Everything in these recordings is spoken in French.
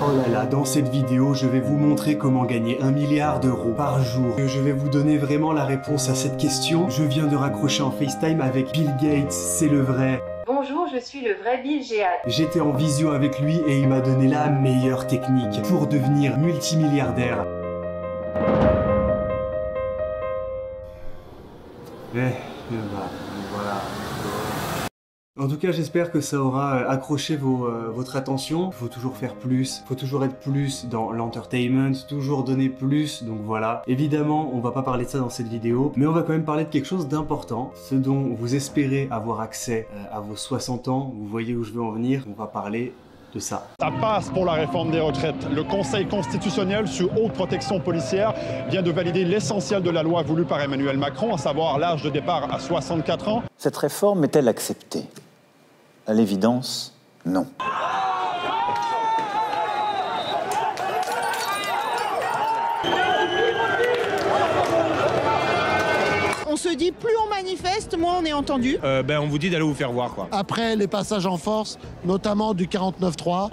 Oh là là, dans cette vidéo, je vais vous montrer comment gagner 1 milliard d'euros par jour. Je vais vous donner vraiment la réponse à cette question. Je viens de raccrocher en FaceTime avec Bill Gates, c'est le vrai. Bonjour, je suis le vrai Bill Gates. J'étais en visio avec lui et il m'a donné la meilleure technique pour devenir multimilliardaire. Voilà. En tout cas, j'espère que ça aura accroché votre attention. Il faut toujours faire plus, il faut toujours être plus dans l'entertainment, toujours donner plus, donc voilà. Évidemment, on va pas parler de ça dans cette vidéo, mais on va quand même parler de quelque chose d'important, ce dont vous espérez avoir accès à vos 60 ans, vous voyez où je veux en venir, on va parler de ça. Ça passe pour la réforme des retraites. Le Conseil constitutionnel, sous haute protection policière, vient de valider l'essentiel de la loi voulue par Emmanuel Macron, à savoir l'âge de départ à 64 ans. Cette réforme est-elle acceptée? À l'évidence, non. On se dit, plus on manifeste, moins on est entendu. On vous dit d'aller vous faire voir, quoi. Après les passages en force, notamment du 49.3.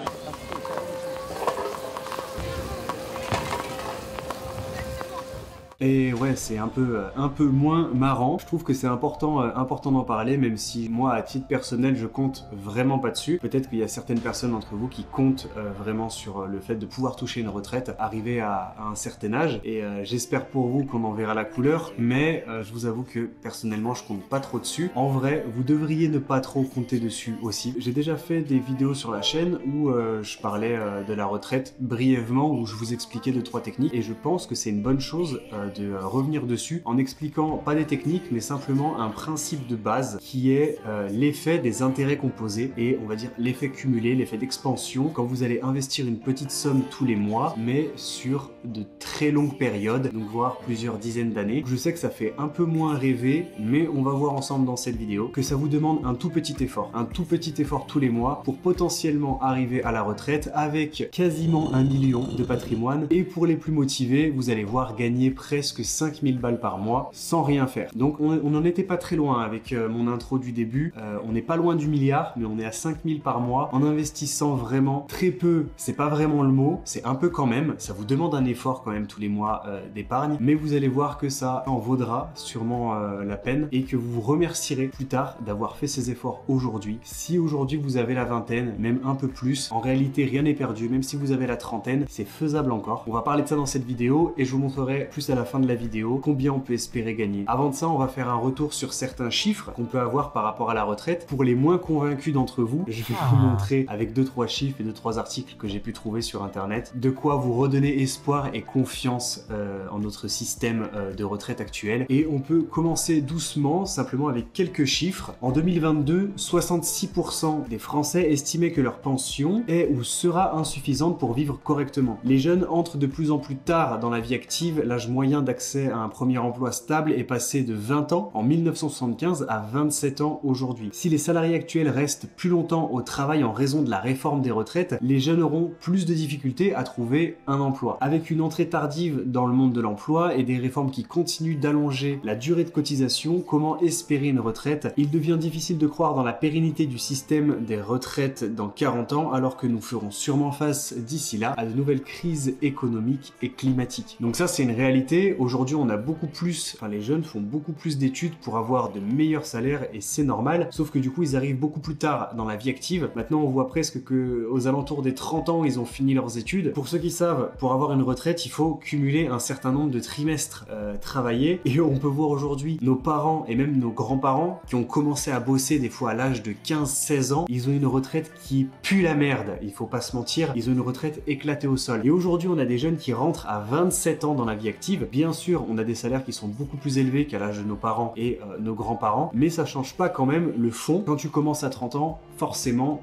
Et ouais, c'est un peu moins marrant. Je trouve que c'est important d'en parler, même si moi, à titre personnel, je compte vraiment pas dessus. Peut-être qu'il y a certaines personnes d'entre vous qui comptent vraiment sur le fait de pouvoir toucher une retraite, arriver à un certain âge. Et j'espère pour vous qu'on en verra la couleur, mais je vous avoue que personnellement, je compte pas trop dessus. En vrai, vous devriez ne pas trop compter dessus aussi. J'ai déjà fait des vidéos sur la chaîne où je parlais de la retraite brièvement, où je vous expliquais 2-3 techniques, et je pense que c'est une bonne chose de revenir dessus en expliquant pas des techniques mais simplement un principe de base qui est l'effet des intérêts composés et on va dire l'effet cumulé, l'effet d'expansion quand vous allez investir une petite somme tous les mois mais sur de très longues périodes, donc voire plusieurs dizaines d'années. Je sais que ça fait un peu moins rêver mais on va voir ensemble dans cette vidéo que ça vous demande un tout petit effort tous les mois pour potentiellement arriver à la retraite avec quasiment 1 million de patrimoine et pour les plus motivés vous allez voir gagner presque 5000 balles par mois sans rien faire. Donc on n'en était pas très loin avec mon intro du début. On n'est pas loin du milliard, mais on est à 5000 par mois en investissant vraiment très peu. C'est pas vraiment le mot, c'est un peu quand même. Ça vous demande un effort quand même tous les mois d'épargne, mais vous allez voir que ça en vaudra sûrement la peine et que vous vous remercierez plus tard d'avoir fait ces efforts aujourd'hui. Si aujourd'hui vous avez la vingtaine, même un peu plus, en réalité rien n'est perdu. Même si vous avez la trentaine, c'est faisable encore. On va parler de ça dans cette vidéo et je vous montrerai plus à la fin de la vidéo combien on peut espérer gagner. Avant de ça, on va faire un retour sur certains chiffres qu'on peut avoir par rapport à la retraite. Pour les moins convaincus d'entre vous, je vais vous montrer avec 2-3 chiffres et 2-3 articles que j'ai pu trouver sur internet de quoi vous redonner espoir et confiance en notre système de retraite actuel. Et on peut commencer doucement, simplement avec quelques chiffres. En 2022, 66% des Français estimaient que leur pension est ou sera insuffisante pour vivre correctement. Les jeunes entrent de plus en plus tard dans la vie active. L'âge moyen d'accès à un premier emploi stable est passé de 20 ans en 1975 à 27 ans aujourd'hui. Si les salariés actuels restent plus longtemps au travail en raison de la réforme des retraites, les jeunes auront plus de difficultés à trouver un emploi. Avec une entrée tardive dans le monde de l'emploi et des réformes qui continuent d'allonger la durée de cotisation, comment espérer une retraite? Il devient difficile de croire dans la pérennité du système des retraites dans 40 ans alors que nous ferons sûrement face d'ici là à de nouvelles crises économiques et climatiques. Donc ça c'est une réalité. Aujourd'hui, on a beaucoup plus, les jeunes font beaucoup plus d'études pour avoir de meilleurs salaires et c'est normal, sauf que du coup, ils arrivent beaucoup plus tard dans la vie active. Maintenant, on voit presque que aux alentours des 30 ans, ils ont fini leurs études. Pour ceux qui savent, pour avoir une retraite, il faut cumuler un certain nombre de trimestres travaillés et on peut voir aujourd'hui nos parents et même nos grands-parents qui ont commencé à bosser des fois à l'âge de 15-16 ans, ils ont une retraite qui pue la merde, il faut pas se mentir, ils ont une retraite éclatée au sol. Et aujourd'hui, on a des jeunes qui rentrent à 27 ans dans la vie active. Bien sûr, on a des salaires qui sont beaucoup plus élevés qu'à l'âge de nos parents et nos grands-parents, mais ça change pas quand même le fond. Quand tu commences à 30 ans, forcément,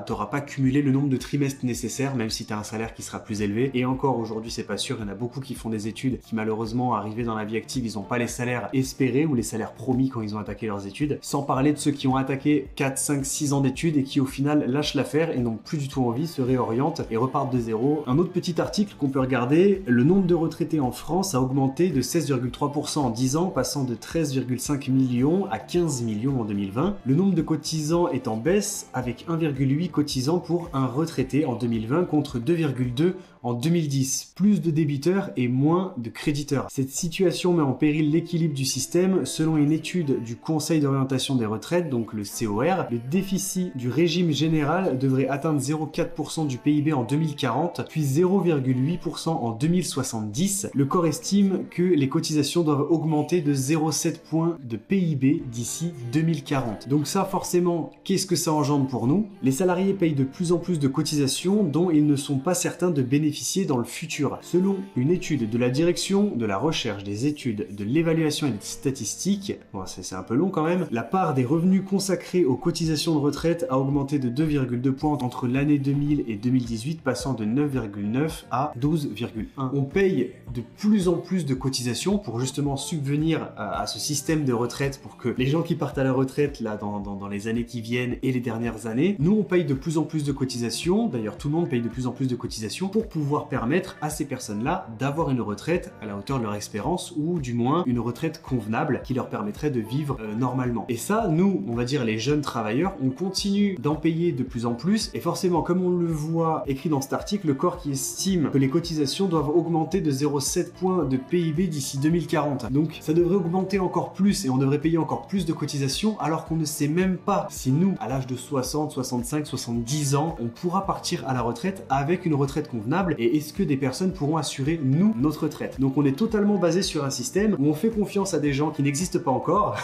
t'auras pas cumulé le nombre de trimestres nécessaires, même si t'as un salaire qui sera plus élevé. Et encore aujourd'hui, c'est pas sûr, il y en a beaucoup qui font des études qui malheureusement, arrivés dans la vie active, ils ont pas les salaires espérés ou les salaires promis quand ils ont attaqué leurs études. Sans parler de ceux qui ont attaqué 4, 5, 6 ans d'études et qui au final lâchent l'affaire et n'ont plus du tout envie, se réorientent et repartent de zéro. Un autre petit article qu'on peut regarder, le nombre de retraités en France a augmenté de 16,3% en 10 ans, passant de 13,5 millions à 15 millions en 2020. Le nombre de cotisants est en baisse, avec 1,8 cotisants pour un retraité en 2020 contre 2,2 en 2010. Plus de débiteurs et moins de créditeurs. Cette situation met en péril l'équilibre du système. Selon une étude du Conseil d'orientation des retraites, donc le COR, le déficit du régime général devrait atteindre 0,4% du PIB en 2040, puis 0,8% en 2070. Le corps estime que les cotisations doivent augmenter de 0,7 points de PIB d'ici 2040. Donc ça, forcément, qu'est-ce que ça engendre pour nous? Les salariés payent de plus en plus de cotisations dont ils ne sont pas certains de bénéficier dans le futur. Selon une étude de la Direction de la Recherche, des Études, de l'Évaluation et des Statistiques, bon, c'est un peu long quand même, la part des revenus consacrés aux cotisations de retraite a augmenté de 2,2 points entre l'année 2000 et 2018, passant de 9,9 à 12,1. On paye de plus en plus de cotisations pour justement subvenir à ce système de retraite, pour que les gens qui partent à la retraite là dans les années qui viennent et les dernières années, nous on paye de plus en plus de cotisations, d'ailleurs tout le monde paye de plus en plus de cotisations pour pouvoir permettre à ces personnes-là d'avoir une retraite à la hauteur de leur espérance, ou du moins une retraite convenable qui leur permettrait de vivre normalement. Et ça, nous, on va dire les jeunes travailleurs, on continue d'en payer de plus en plus, et forcément, comme on le voit écrit dans cet article, le corps qui estime que les cotisations doivent augmenter de 0,7 points de PIB d'ici 2040. Donc ça devrait augmenter encore plus, et on devrait payer encore plus de cotisations, alors qu'on ne sait même pas si nous, à l'âge de 60, 65, 70 ans, on pourra partir à la retraite avec une retraite convenable, et est-ce que des personnes pourront assurer, nous, notre retraite. Donc on est totalement basé sur un système où on fait confiance à des gens qui n'existent pas encore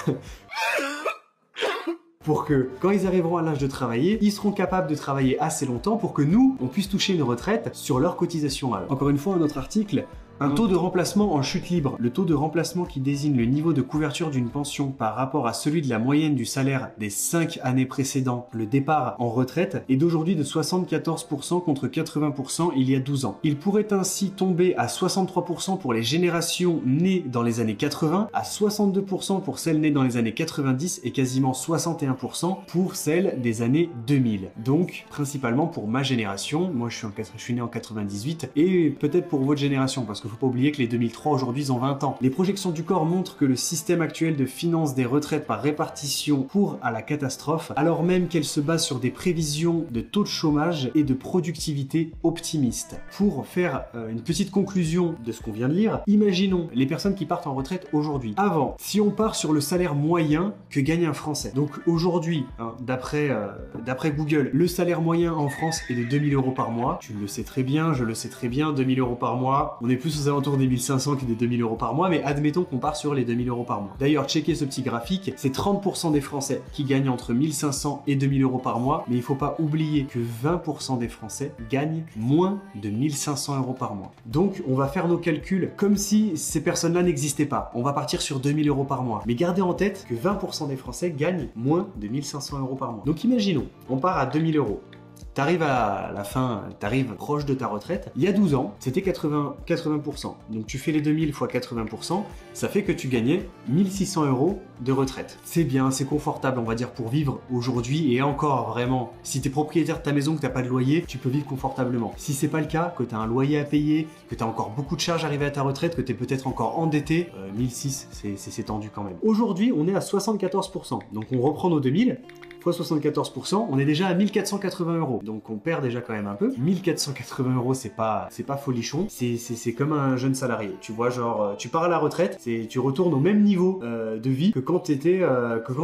pour que, quand ils arriveront à l'âge de travailler, ils seront capables de travailler assez longtemps pour que nous, on puisse toucher une retraite sur leur cotisation. Encore une fois, un autre article. Un taux de remplacement en chute libre. Le taux de remplacement qui désigne le niveau de couverture d'une pension par rapport à celui de la moyenne du salaire des 5 années précédant le départ en retraite est d'aujourd'hui de 74% contre 80% il y a 12 ans. Il pourrait ainsi tomber à 63% pour les générations nées dans les années 80, à 62% pour celles nées dans les années 90 et quasiment 61% pour celles des années 2000. Donc, principalement pour ma génération, moi je suis né en 98, et peut-être pour votre génération, parce que faut pas oublier que les 2003 aujourd'hui ils ont 20 ans. Les projections du corps montrent que le système actuel de finance des retraites par répartition court à la catastrophe, alors même qu'elle se base sur des prévisions de taux de chômage et de productivité optimistes. Pour faire une petite conclusion de ce qu'on vient de lire, imaginons les personnes qui partent en retraite aujourd'hui. Avant, si on part sur le salaire moyen que gagne un Français, donc aujourd'hui, hein, d'après Google, le salaire moyen en France est de 2000 € par mois. Tu le sais très bien, je le sais très bien, 2000 € par mois, on est plus aux alentours des 1500 que des 2000 € par mois, mais admettons qu'on part sur les 2000 € par mois. D'ailleurs, checkez ce petit graphique, c'est 30% des Français qui gagnent entre 1500 et 2000 € par mois, mais il faut pas oublier que 20% des Français gagnent moins de 1500 € par mois. Donc, on va faire nos calculs comme si ces personnes-là n'existaient pas. On va partir sur 2000 € par mois. Mais gardez en tête que 20% des Français gagnent moins de 1500 € par mois. Donc imaginons, on part à 2000 €. T'arrives à la fin, t'arrives proche de ta retraite. Il y a 12 ans, c'était 80%. Donc tu fais les 2000 x 80%, ça fait que tu gagnais 1600 € de retraite. C'est bien, c'est confortable, on va dire, pour vivre aujourd'hui, et encore vraiment, si t'es propriétaire de ta maison, que t'as pas de loyer, tu peux vivre confortablement. Si c'est pas le cas, que t'as un loyer à payer, que t'as encore beaucoup de charges arrivées à ta retraite, que t'es peut-être encore endetté, 1600, c'est tendu quand même. Aujourd'hui, on est à 74%. Donc on reprend nos 2000, fois 74%, on est déjà à 1480 €. Donc on perd déjà quand même un peu. 1480 €, c'est pas folichon. C'est comme un jeune salarié. Tu vois, genre, tu pars à la retraite, tu retournes au même niveau de vie que quand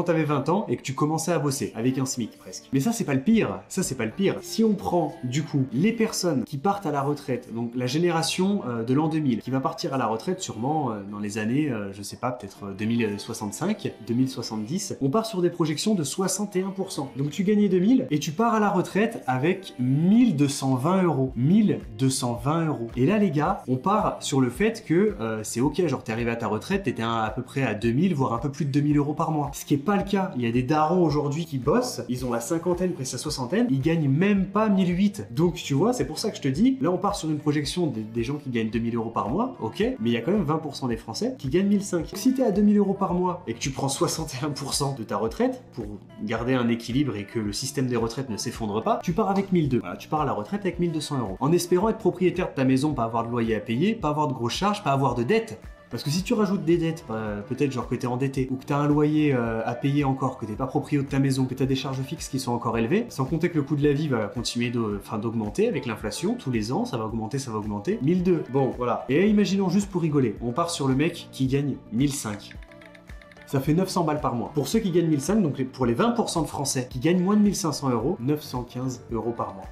t'avais 20 ans et que tu commençais à bosser, avec un SMIC presque. Mais ça, c'est pas le pire. Ça, c'est pas le pire. Si on prend, du coup, les personnes qui partent à la retraite, donc la génération de l'an 2000, qui va partir à la retraite sûrement dans les années, je sais pas, peut-être 2065, 2070, on part sur des projections de 61%. Donc tu gagnais 2000 et tu pars à la retraite avec 1220 €. 1220 €. Et là les gars, on part sur le fait que c'est ok, genre t'es arrivé à ta retraite, t'étais à peu près à 2000, voire un peu plus de 2000 € par mois. Ce qui est pas le cas. Il y a des darons aujourd'hui qui bossent, ils ont la cinquantaine, presque la soixantaine, ils gagnent même pas 1008. Donc tu vois, c'est pour ça que je te dis, là on part sur une projection des gens qui gagnent 2000 € par mois, ok, mais il y a quand même 20% des Français qui gagnent 1005. Si t'es à 2000 € par mois et que tu prends 61% de ta retraite pour garder un équilibre et que le système des retraites ne s'effondre pas, tu pars avec 1002. Voilà, tu pars à la retraite avec 1200 €. En espérant être propriétaire de ta maison, pas avoir de loyer à payer, pas avoir de grosses charges, pas avoir de dettes. Parce que si tu rajoutes des dettes, peut-être genre que t'es endetté, ou que t'as un loyer à payer encore, que t'es pas proprio de ta maison, que t'as des charges fixes qui sont encore élevées, sans compter que le coût de la vie va continuer d'augmenter avec l'inflation, tous les ans, ça va augmenter. 1002, bon voilà. Et imaginons juste pour rigoler, on part sur le mec qui gagne 1005. Ça fait 900 balles par mois. Pour ceux qui gagnent 1005, donc pour les 20% de Français qui gagnent moins de 1500 €, 915 € par mois.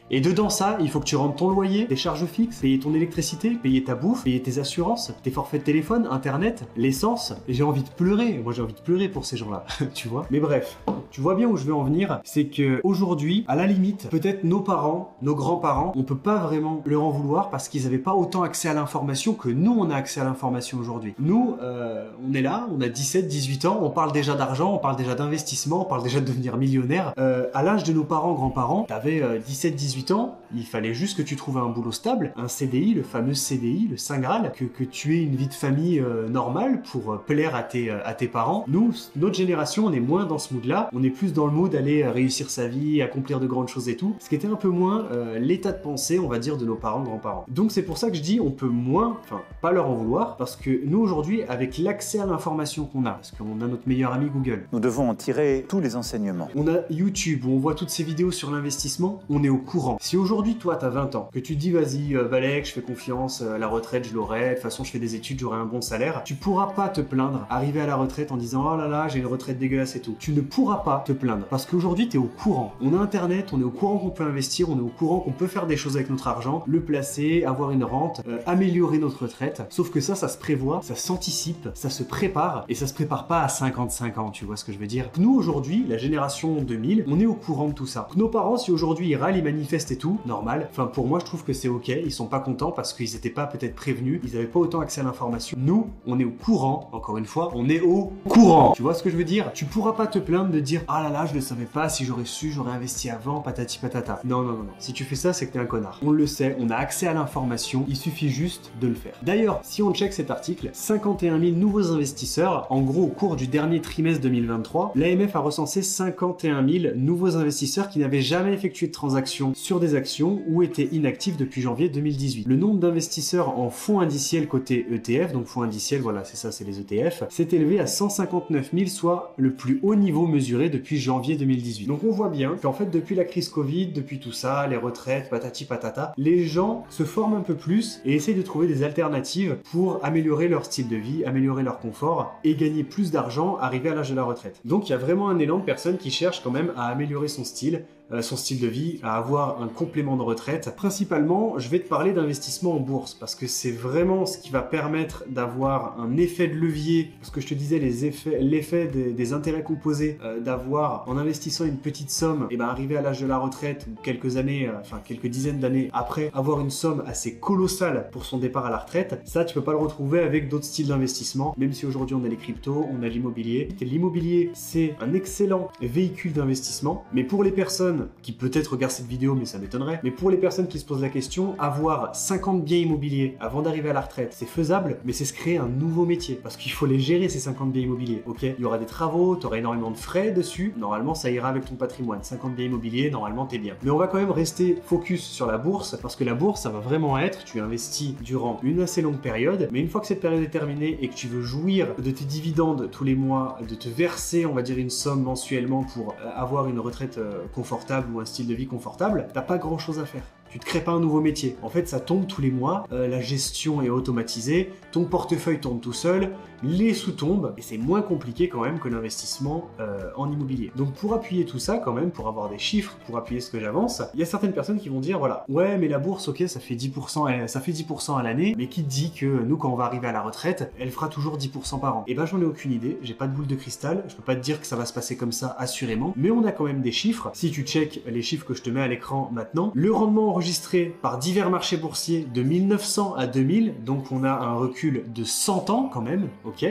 Et dedans ça, il faut que tu rentres ton loyer, tes charges fixes, payer ton électricité, payer ta bouffe, payer tes assurances, tes forfaits de téléphone, internet, l'essence. Et j'ai envie de pleurer. Moi j'ai envie de pleurer pour ces gens-là, tu vois. Mais bref, tu vois bien où je veux en venir, c'est que aujourd'hui, à la limite, peut-être nos parents, nos grands-parents, on peut pas vraiment leur en vouloir parce qu'ils avaient pas autant accès à l'information que nous on a accès à l'information aujourd'hui. Nous, on est là, on a 17, 18 ans, on parle déjà d'argent, on parle déjà d'investissement, on parle déjà de devenir millionnaire. À l'âge de nos parents, grands-parents, t'avais 17, 18 ans, il fallait juste que tu trouves un boulot stable, un CDI, le fameux CDI, le Saint Graal, que tu aies une vie de famille normale pour plaire à tes parents. Nous, notre génération, on est moins dans ce mood-là, on est plus dans le mood d'aller réussir sa vie, accomplir de grandes choses et tout, ce qui était un peu moins l'état de pensée, on va dire, de nos parents, grands-parents. Donc c'est pour ça que je dis, on peut moins, enfin, pas leur en vouloir, parce que nous aujourd'hui, avec l'accès à l'information qu'on a, parce qu'on a notre meilleur ami Google, Nous devons en tirer tous les enseignements. on a YouTube où on voit toutes ces vidéos sur l'investissement, on est au courant. Si aujourd'hui, toi, t'as 20 ans, que tu te dis, vas-y, Balek, je fais confiance, la retraite, je l'aurai, de toute façon, je fais des études, j'aurai un bon salaire, tu pourras pas te plaindre, arriver à la retraite en disant, oh là là, j'ai une retraite dégueulasse et tout. Tu ne pourras pas te plaindre, parce qu'aujourd'hui, t'es au courant. On a Internet, on est au courant qu'on peut investir, on est au courant qu'on peut faire des choses avec notre argent, le placer, avoir une rente, améliorer notre retraite. Sauf que ça se prévoit, ça s'anticipe, ça se prépare, et ça se prépare pas à 55 ans, tu vois ce que je veux dire. Nous, aujourd'hui, la génération 2000, on est au courant de tout ça. Nos parents, si aujourd'hui ils râlent, ils manifestent et tout, normal. Enfin, pour moi, je trouve que c'est ok. Ils sont pas contents parce qu'ils étaient pas peut-être prévenus, ils avaient pas autant accès à l'information. Nous, on est au courant, encore une fois, on est au courant. Tu vois ce que je veux dire? Tu pourras pas te plaindre de dire, ah là là, je le savais pas, si j'aurais su, j'aurais investi avant, patati patata. Non, non, non, non. Si tu fais ça, c'est que t'es un connard. On le sait, on a accès à l'information, il suffit juste de le faire. D'ailleurs, si on check cet article, 51 000 nouveaux investisseurs, en gros, au cours du dernier trimestre 2023, l'AMF a recensé 51 000 nouveaux investisseurs qui n'avaient jamais effectué de transactions sur des actions ou étaient inactifs depuis janvier 2018. Le nombre d'investisseurs en fonds indiciels côté ETF, donc fonds indiciels, voilà, c'est ça, c'est les ETF, s'est élevé à 159 000, soit le plus haut niveau mesuré depuis janvier 2018. Donc on voit bien qu'en fait, depuis la crise Covid, depuis tout ça, les retraites, patati patata, les gens se forment un peu plus et essayent de trouver des alternatives pour améliorer leur style de vie, améliorer leur confort et gagner plus d'argent, arriver à l'âge de la retraite. Donc il y a vraiment un élan de personnes qui cherchent quand même à améliorer son style de vie, à avoir un complément de retraite. Principalement, je vais te parler d'investissement en bourse parce que c'est vraiment ce qui va permettre d'avoir un effet de levier, parce que je te disais l'effet des intérêts composés, d'avoir en investissant une petite somme, et ben arriver à l'âge de la retraite ou quelques années, enfin quelques dizaines d'années après, avoir une somme assez colossale pour son départ à la retraite. Ça, tu peux pas le retrouver avec d'autres styles d'investissement, même si aujourd'hui on a les cryptos, on a l'immobilier. L'immobilier, c'est un excellent véhicule d'investissement, mais pour les personnes qui peut-être regardent cette vidéo, mais ça m'étonnerait, mais pour les personnes qui se posent la question, avoir 50 biens immobiliers avant d'arriver à la retraite, c'est faisable, mais c'est se créer un nouveau métier, parce qu'il faut les gérer ces 50 biens immobiliers, ok? Il y aura des travaux, tu auras énormément de frais dessus, normalement ça ira avec ton patrimoine, 50 biens immobiliers, normalement t'es bien. Mais on va quand même rester focus sur la bourse, parce que la bourse, ça va vraiment être, tu investis durant une assez longue période, mais une fois que cette période est terminée et que tu veux jouir de tes dividendes tous les mois, de te verser, on va dire, une somme mensuellement pour avoir une retraite confortable, ou un style de vie confortable, t'as pas grand chose à faire. Tu te crées pas un nouveau métier. En fait, ça tombe tous les mois, la gestion est automatisée, ton portefeuille tourne tout seul, les sous tombent, et c'est moins compliqué quand même que l'investissement en immobilier. Donc pour appuyer tout ça quand même, pour avoir des chiffres, pour appuyer ce que j'avance, il y a certaines personnes qui vont dire, voilà, ouais mais la bourse, ok, ça fait 10% à l'année, mais qui te dit que nous, quand on va arriver à la retraite, elle fera toujours 10% par an? Et ben j'en ai aucune idée, j'ai pas de boule de cristal, je peux pas te dire que ça va se passer comme ça assurément, mais on a quand même des chiffres. Si tu check les chiffres que je te mets à l'écran maintenant, le rendement enregistré par divers marchés boursiers de 1900 à 2000, donc on a un recul de 100 ans quand même, ok?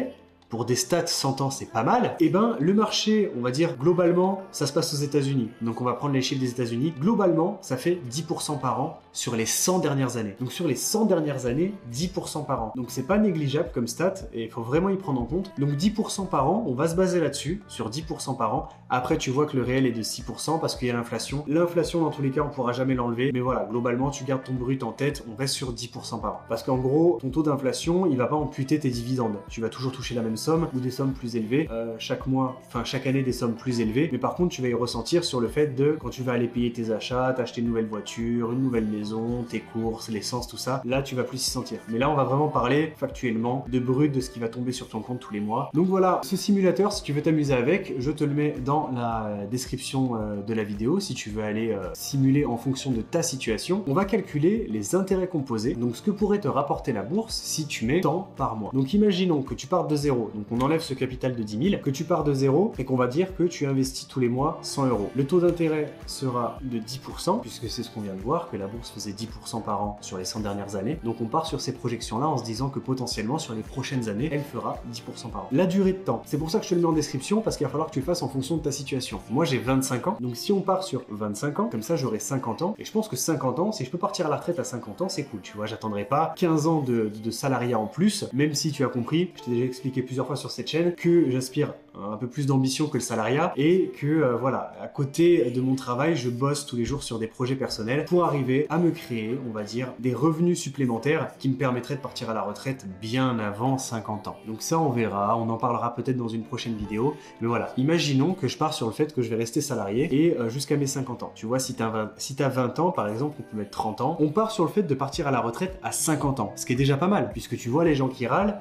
pour des stats 100 ans, c'est pas mal. Et ben, le marché, on va dire, globalement, ça se passe aux États-Unis. Donc, on va prendre les chiffres des États-Unis. Globalement, ça fait 10% par an sur les 100 dernières années. Donc, sur les 100 dernières années, 10% par an. Donc, c'est pas négligeable comme stat et il faut vraiment y prendre en compte. Donc, 10% par an, on va se baser là-dessus, sur 10% par an. Après, tu vois que le réel est de 6% parce qu'il y a l'inflation. L'inflation, dans tous les cas, on pourra jamais l'enlever. Mais voilà, globalement, tu gardes ton brut en tête, on reste sur 10% par an. Parce qu'en gros, ton taux d'inflation, il va pas amputer tes dividendes. Tu vas toujours toucher la même somme ou des sommes plus élevées chaque mois, enfin chaque année des sommes plus élevées. Mais par contre, tu vas y ressentir sur le fait de quand tu vas aller payer tes achats, t'acheter une nouvelle voiture, une nouvelle maison, tes courses, l'essence, tout ça. Là, tu vas plus y sentir. Mais là, on va vraiment parler factuellement de brut, de ce qui va tomber sur ton compte tous les mois. Donc voilà, ce simulateur, si tu veux t'amuser avec, je te le mets dans la description de la vidéo si tu veux aller simuler en fonction de ta situation. On va calculer les intérêts composés, donc ce que pourrait te rapporter la bourse si tu mets tant par mois. Donc imaginons que tu pars de zéro, donc on enlève ce capital de 10 000, que tu pars de zéro et qu'on va dire que tu investis tous les mois 100 €. Le taux d'intérêt sera de 10%, puisque c'est ce qu'on vient de voir, que la bourse faisait 10% par an sur les 100 dernières années. Donc on part sur ces projections-là en se disant que potentiellement sur les prochaines années, elle fera 10% par an. La durée de temps, c'est pour ça que je te le mets en description, parce qu'il va falloir que tu le fasses en fonction de ta situation. Moi j'ai 25 ans, donc si on part sur 25 ans, comme ça j'aurai 50 ans, et je pense que 50 ans, si je peux partir à la retraite à 50 ans, c'est cool, tu vois, j'attendrai pas 15 ans de salariat en plus, même si tu as compris, je t'ai déjà expliqué plusieurs fois sur cette chaîne, que j'aspire un peu plus d'ambition que le salariat, et que voilà, à côté de mon travail, je bosse tous les jours sur des projets personnels pour arriver à me créer, on va dire, des revenus supplémentaires qui me permettraient de partir à la retraite bien avant 50 ans. Donc ça on verra, on en parlera peut-être dans une prochaine vidéo, mais voilà, imaginons que je pars sur le fait que je vais rester salarié et jusqu'à mes 50 ans. Tu vois, si t'as 20 ans par exemple, on peut mettre 30 ans, on part sur le fait de partir à la retraite à 50 ans, ce qui est déjà pas mal, puisque tu vois les gens qui râlent,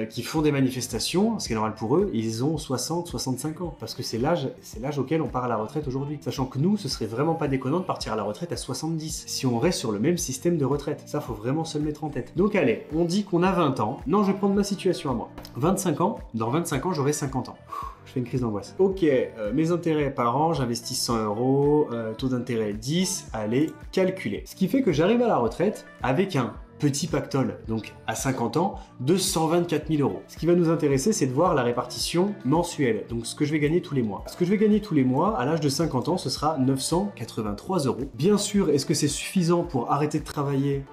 qui font des manifestations, ce qui est normal pour eux, ils ont 60-65 ans, parce que c'est l'âge auquel on part à la retraite aujourd'hui. Sachant que nous, ce serait vraiment pas déconnant de partir à la retraite à 70, si on reste sur le même système de retraite. Ça, faut vraiment se le mettre en tête. Donc allez, on dit qu'on a 20 ans. Non, je vais prendre ma situation à moi. 25 ans, dans 25 ans, j'aurai 50 ans. Je fais une crise d'angoisse. Ok, mes intérêts par an, j'investis 100 €, taux d'intérêt 10, allez, calculer. Ce qui fait que j'arrive à la retraite avec un petit pactole, donc à 50 ans, de 124 000 €. Ce qui va nous intéresser, c'est de voir la répartition mensuelle, donc ce que je vais gagner tous les mois. Ce que je vais gagner tous les mois, à l'âge de 50 ans, ce sera 983 €. Bien sûr, est-ce que c'est suffisant pour arrêter de travailler ?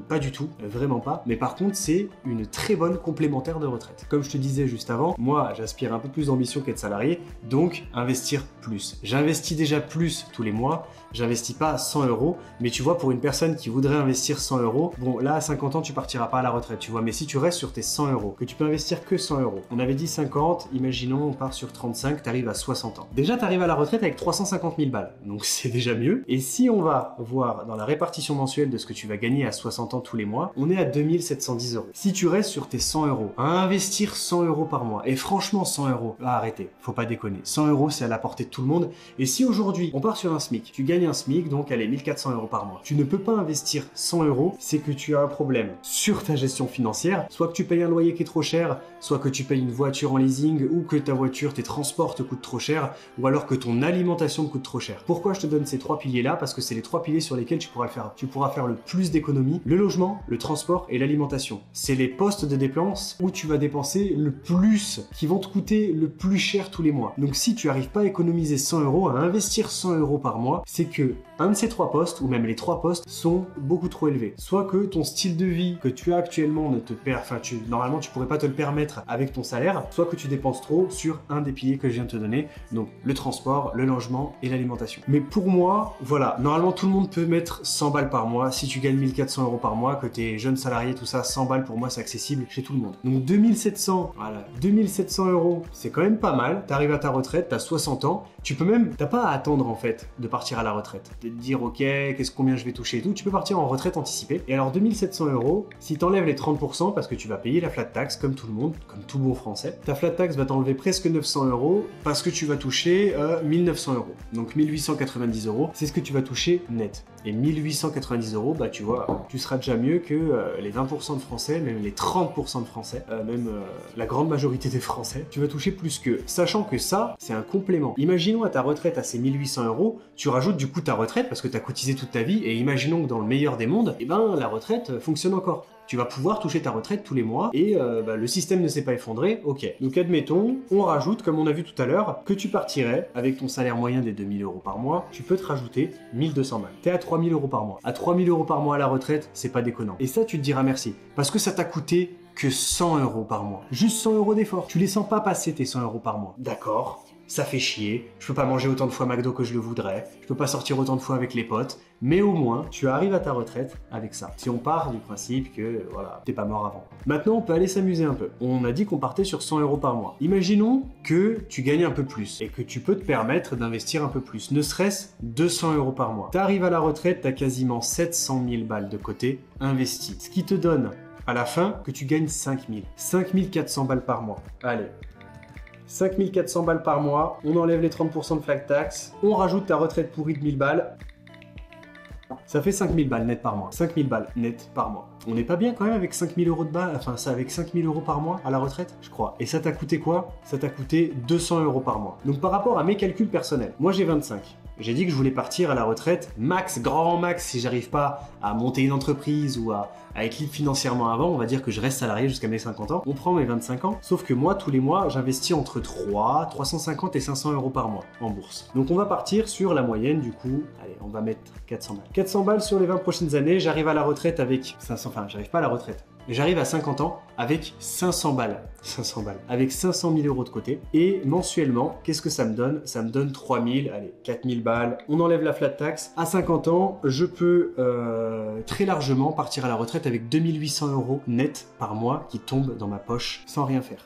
Pas du tout, vraiment pas, mais par contre c'est une très bonne complémentaire de retraite. Comme je te disais juste avant, moi j'aspire un peu plus d'ambition qu'être salarié, donc investir plus. J'investis déjà plus tous les mois, j'investis pas 100 €, mais tu vois, pour une personne qui voudrait investir 100 €, bon là à 50 ans tu partiras pas à la retraite, tu vois, mais si tu restes sur tes 100 €, que tu peux investir que 100 €, on avait dit 50, imaginons on part sur 35, t'arrives à 60 ans. Déjà t'arrives à la retraite avec 350 000 balles, donc c'est déjà mieux. Et si on va voir dans la répartition mensuelle de ce que tu vas gagner à 60 ans tous les mois, on est à 2710 €. Si tu restes sur tes 100 €, à investir 100 € par mois, et franchement 100 €, arrêtez, faut pas déconner, 100 € c'est à la portée de tout le monde, et si aujourd'hui on part sur un SMIC, tu gagnes un SMIC, donc allez, 1400 € par mois, tu ne peux pas investir 100 €, c'est que tu as un problème sur ta gestion financière, soit que tu payes un loyer qui est trop cher, soit que tu payes une voiture en leasing, ou que ta voiture, tes transports te coûtent trop cher, ou alors que ton alimentation te coûte trop cher. Pourquoi je te donne ces trois piliers là? Parce que c'est les trois piliers sur lesquels tu pourras faire le plus d'économies: le logement, le transport et l'alimentation. C'est les postes de dépenses où tu vas dépenser le plus, qui vont te coûter le plus cher tous les mois. Donc si tu n'arrives pas à économiser 100 €, à investir 100 € par mois, c'est que un de ces trois postes, ou même les trois postes, sont beaucoup trop élevés. Soit que ton style de vie que tu as actuellement ne te permet, normalement tu pourrais pas te le permettre avec ton salaire, soit que tu dépenses trop sur un des piliers que je viens de te donner, donc le transport, le logement et l'alimentation. Mais pour moi, voilà, normalement tout le monde peut mettre 100 balles par mois. Si tu gagnes 1400 € par mois, que tu es jeune salarié, tout ça, 100 balles pour moi c'est accessible chez tout le monde. Donc 2700, voilà, 2700 €, c'est quand même pas mal. Tu arrives à ta retraite, tu as 60 ans, t'as pas à attendre en fait de partir à la retraite. De te dire ok, combien je vais toucher et tout, tu peux partir en retraite anticipée. Et alors 2700 €, si t'enlèves les 30%, parce que tu vas payer la flat tax comme tout le monde, comme tout bon français, ta flat tax va t'enlever presque 900 € parce que tu vas toucher 1900 €. Donc 1890 €, c'est ce que tu vas toucher net. Et 1890 €, bah tu vois, tu seras déjà mieux que les 20% de Français, même les 30% de Français, même la grande majorité des Français. Tu vas toucher plus qu'eux. Sachant que ça, c'est un complément. Imagine imaginons à ta retraite à ces 1800 €, tu rajoutes du coup ta retraite parce que tu as cotisé toute ta vie, et imaginons que dans le meilleur des mondes, eh ben, la retraite fonctionne encore. Tu vas pouvoir toucher ta retraite tous les mois et le système ne s'est pas effondré, ok. Donc admettons, on rajoute, comme on a vu tout à l'heure, que tu partirais avec ton salaire moyen des 2000 € par mois, tu peux te rajouter 1200 balles. T'es à 3000 € par mois. À 3000 € par mois à la retraite, c'est pas déconnant. Et ça, tu te diras merci. Parce que ça t'a coûté que 100 € par mois. Juste 100 € d'effort. Tu les sens pas passer tes 100 € par mois. D'accord, ça fait chier, je peux pas manger autant de fois McDo que je le voudrais, je peux pas sortir autant de fois avec les potes, mais au moins, tu arrives à ta retraite avec ça. Si on part du principe que, voilà, t'es pas mort avant. Maintenant, on peut aller s'amuser un peu. On a dit qu'on partait sur 100 € par mois. Imaginons que tu gagnes un peu plus et que tu peux te permettre d'investir un peu plus, ne serait-ce 200 € par mois. T'arrives à la retraite, t'as quasiment 700 000 balles de côté investies. Ce qui te donne, à la fin, que tu gagnes 5000. 5400 balles par mois. Allez. 5400 balles par mois, on enlève les 30% de flat tax, on rajoute ta retraite pourrie de 1000 balles, ça fait 5000 balles net par mois. 5000 balles net par mois. On n'est pas bien quand même avec 5000 € de balles, enfin ça avec 5000 € par mois à la retraite, je crois. Et ça t'a coûté quoi? Ça t'a coûté 200 € par mois. Donc par rapport à mes calculs personnels, moi j'ai 25. J'ai dit que je voulais partir à la retraite, max, grand max, si j'arrive pas à monter une entreprise ou à être libre financièrement avant, on va dire que je reste salarié jusqu'à mes 50 ans. On prend mes 25 ans, sauf que moi, tous les mois, j'investis entre 350 et 500 € par mois en bourse. Donc on va partir sur la moyenne, du coup, allez, on va mettre 400 balles. 400 balles sur les 20 prochaines années, j'arrive à la retraite avec 500, enfin, j'arrive pas à la retraite. J'arrive à 50 ans avec 500 balles. 500 balles. Avec 500 000 € de côté. Et mensuellement, qu'est-ce que ça me donne? Ça me donne 3000, allez, 4000 balles. On enlève la flat tax. À 50 ans, je peux très largement partir à la retraite avec 2800 € net par mois qui tombent dans ma poche sans rien faire.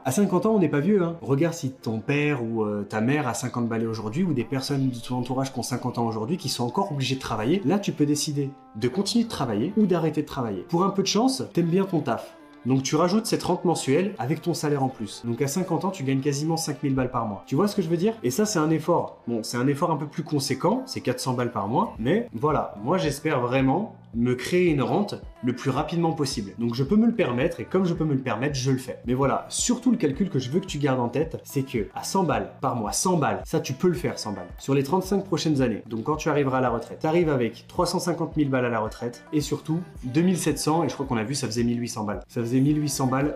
À 50 ans, on n'est pas vieux, hein. Regarde si ton père ou ta mère a 50 balais aujourd'hui, ou des personnes de ton entourage qui ont 50 ans aujourd'hui, qui sont encore obligées de travailler. Là, tu peux décider de continuer de travailler ou d'arrêter de travailler. Pour un peu de chance, t'aimes bien ton taf. Donc tu rajoutes cette rente mensuelle avec ton salaire en plus. Donc à 50 ans, tu gagnes quasiment 5000 balles par mois. Tu vois ce que je veux dire? Et ça, c'est un effort. Bon, c'est un effort un peu plus conséquent, c'est 400 balles par mois, mais voilà, moi j'espère vraiment me créer une rente le plus rapidement possible. Donc je peux me le permettre, et comme je peux me le permettre, je le fais. Mais voilà, surtout le calcul que je veux que tu gardes en tête, c'est que à 100 balles par mois, 100 balles, ça tu peux le faire 100 balles. Sur les 35 prochaines années, donc quand tu arriveras à la retraite, tu arrives avec 350 000 balles à la retraite, et surtout 2700, et je crois qu'on a vu, ça faisait 1800 balles. Ça faisait 1800 balles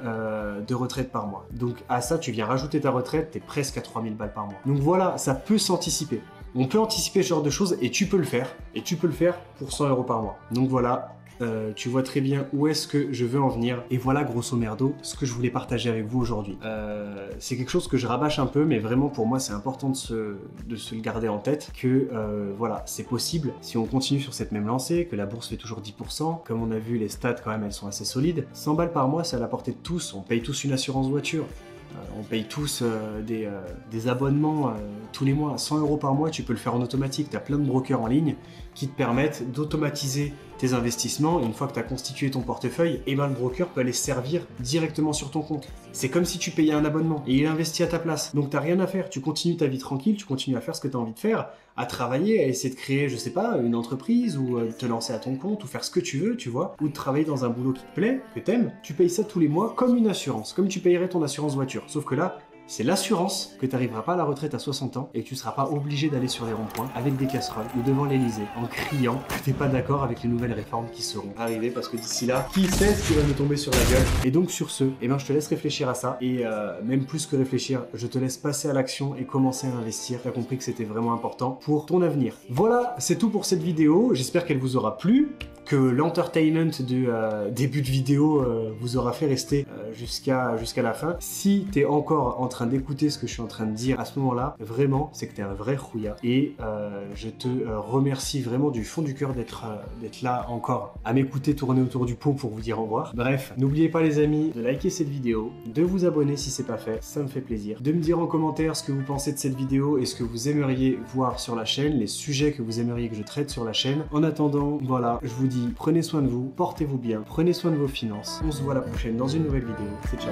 de retraite par mois. Donc à ça, tu viens rajouter ta retraite, t'es presque à 3000 balles par mois. Donc voilà, ça peut s'anticiper. On peut anticiper ce genre de choses et tu peux le faire. Et tu peux le faire pour 100 € par mois. Donc voilà, tu vois très bien où est-ce que je veux en venir. Et voilà, grosso merdo, ce que je voulais partager avec vous aujourd'hui. C'est quelque chose que je rabâche un peu, mais vraiment pour moi, c'est important de se le garder en tête. Que voilà, c'est possible si on continue sur cette même lancée, que la bourse fait toujours 10%. Comme on a vu, les stats quand même, elles sont assez solides. 100 balles par mois, c'est à la portée de tous. On paye tous une assurance voiture. On paye tous des abonnements tous les mois. 100 € par mois, tu peux le faire en automatique. Tu as plein de brokers en ligne qui te permettent d'automatiser tes investissements. Et une fois que tu as constitué ton portefeuille, et ben le broker peut aller servir directement sur ton compte. C'est comme si tu payais un abonnement et il investit à ta place. Donc tu n'as rien à faire. Tu continues ta vie tranquille, tu continues à faire ce que tu as envie de faire, à travailler, à essayer de créer, je sais pas, une entreprise ou te lancer à ton compte ou faire ce que tu veux, tu vois, ou de travailler dans un boulot qui te plaît, que t'aimes. Tu payes ça tous les mois comme une assurance, comme tu payerais ton assurance voiture. Sauf que là, c'est l'assurance que tu n'arriveras pas à la retraite à 60 ans et que tu ne seras pas obligé d'aller sur les ronds-points avec des casseroles ou devant l'Elysée en criant que tu n'es pas d'accord avec les nouvelles réformes qui seront arrivées, parce que d'ici là, qui sait ce qui va nous tomber sur la gueule. Et donc sur ce, eh ben, je te laisse réfléchir à ça et même plus que réfléchir, je te laisse passer à l'action et commencer à investir. Tu as compris que c'était vraiment important pour ton avenir. Voilà, c'est tout pour cette vidéo. J'espère qu'elle vous aura plu, que l'entertainment du début de vidéo vous aura fait rester jusqu'à la fin. Si tu es encore en train d'écouter ce que je suis en train de dire à ce moment-là, vraiment, c'est que tu es un vrai rouillard. Et je te remercie vraiment du fond du cœur d'être là encore à m'écouter tourner autour du pot pour vous dire au revoir. Bref, n'oubliez pas les amis de liker cette vidéo, de vous abonner si c'est pas fait, ça me fait plaisir, de me dire en commentaire ce que vous pensez de cette vidéo et ce que vous aimeriez voir sur la chaîne, les sujets que vous aimeriez que je traite sur la chaîne. En attendant, voilà, je vous dis prenez soin de vous, portez-vous bien, prenez soin de vos finances. On se voit la prochaine dans une nouvelle vidéo. C'est ciao.